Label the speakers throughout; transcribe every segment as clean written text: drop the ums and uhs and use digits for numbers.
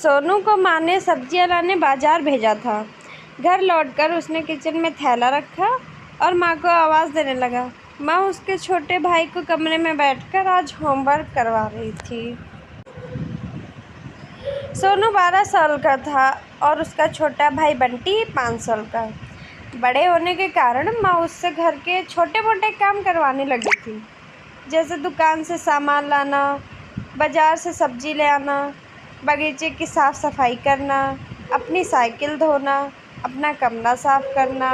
Speaker 1: सोनू को माँ ने सब्जियां लाने बाजार भेजा था। घर लौटकर उसने किचन में थैला रखा और माँ को आवाज़ देने लगा। माँ उसके छोटे भाई को कमरे में बैठकर आज होमवर्क करवा रही थी। सोनू 12 साल का था और उसका छोटा भाई बंटी 5 साल का। बड़े होने के कारण माँ उससे घर के छोटे मोटे काम करवाने लगी थी, जैसे दुकान से सामान लाना, बाज़ार से सब्जी ले आना, बगीचे की साफ़ सफाई करना, अपनी साइकिल धोना, अपना कमरा साफ़ करना,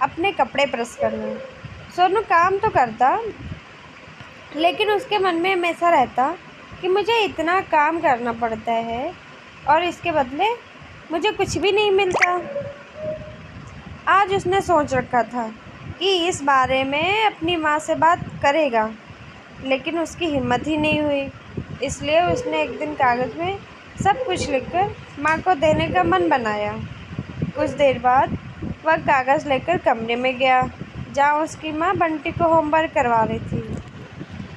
Speaker 1: अपने कपड़े प्रेस करना। सोनू काम तो करता, लेकिन उसके मन में हमेशा रहता कि मुझे इतना काम करना पड़ता है और इसके बदले मुझे कुछ भी नहीं मिलता। आज उसने सोच रखा था कि इस बारे में अपनी माँ से बात करेगा, लेकिन उसकी हिम्मत ही नहीं हुई। इसलिए उसने एक दिन कागज़ में सब कुछ लिखकर माँ को देने का मन बनाया। कुछ देर बाद वह कागज़ लेकर कमरे में गया, जहाँ उसकी माँ बंटी को होमवर्क करवा रही थी।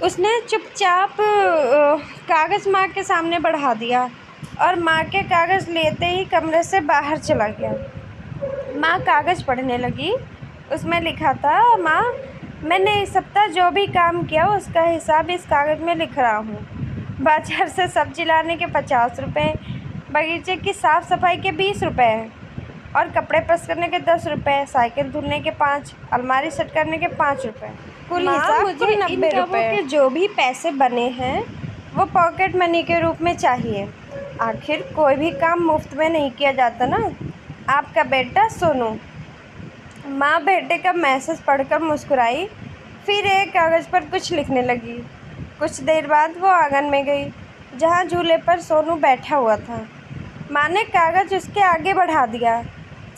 Speaker 1: उसने चुपचाप कागज़ माँ के सामने बढ़ा दिया और माँ के कागज़ लेते ही कमरे से बाहर चला गया। माँ कागज़ पढ़ने लगी। उसमें लिखा था, माँ, मैंने इस सप्ताह जो भी काम किया उसका हिसाब इस कागज़ में लिख रहा हूँ। बाज़ार से सब्ज़ी लाने के 50 रुपये, बगीचे की साफ़ सफाई के 20 रुपये और कपड़े प्रेस करने के 10 रुपये, साइकिल धुलने के 5, अलमारी सेट करने के 5 रुपये। कुल हिसाब मुझे 90 रुपये के जो भी पैसे बने हैं वो पॉकेट मनी के रूप में चाहिए। आखिर कोई भी काम मुफ्त में नहीं किया जाता ना। आपका बेटा सोनू। माँ बेटे का मैसेज पढ़कर मुस्कुराई, फिर एक कागज़ पर कुछ लिखने लगी। कुछ देर बाद वो आंगन में गई, जहाँ झूले पर सोनू बैठा हुआ था। माँ ने कागज़ उसके आगे बढ़ा दिया।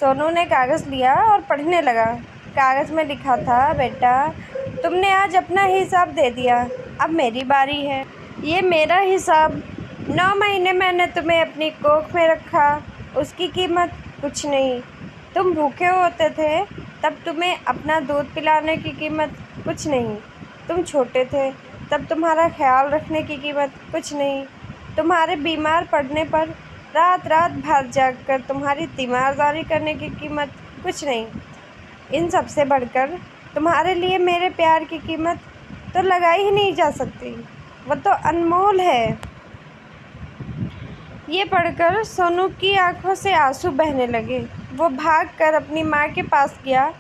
Speaker 1: सोनू ने कागज़ लिया और पढ़ने लगा। कागज़ में लिखा था, बेटा, तुमने आज अपना हिसाब दे दिया, अब मेरी बारी है। ये मेरा हिसाब। 9 महीने मैंने तुम्हें अपनी कोख में रखा, उसकी कीमत कुछ नहीं। तुम भूखे होते थे तब तुम्हें अपना दूध पिलाने की कीमत कुछ नहीं। तुम छोटे थे तब तुम्हारा ख्याल रखने की कीमत कुछ नहीं। तुम्हारे बीमार पड़ने पर रात रात भर जागकर तुम्हारी तीमारदारी करने की कीमत कुछ नहीं। इन सब से बढ़कर तुम्हारे लिए मेरे प्यार की कीमत तो लगाई ही नहीं जा सकती, वो तो अनमोल है। ये पढ़कर सोनू की आंखों से आंसू बहने लगे। वो भागकर अपनी माँ के पास गया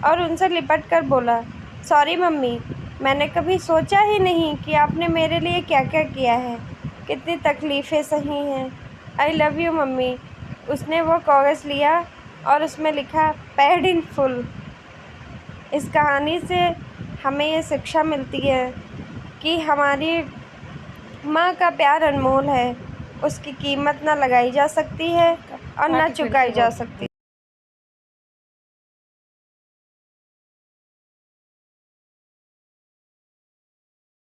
Speaker 1: और उनसे लिपट कर बोला, सॉरी मम्मी, मैंने कभी सोचा ही नहीं कि आपने मेरे लिए क्या क्या किया है, कितनी तकलीफ़ें सही हैं। I love you mummy. उसने वो कागज़ लिया और उसमें लिखा, पेड इन फुल। इस कहानी से हमें ये शिक्षा मिलती है कि हमारी माँ का प्यार अनमोल है, उसकी कीमत ना लगाई जा सकती है और ना चुकाई जा सकती।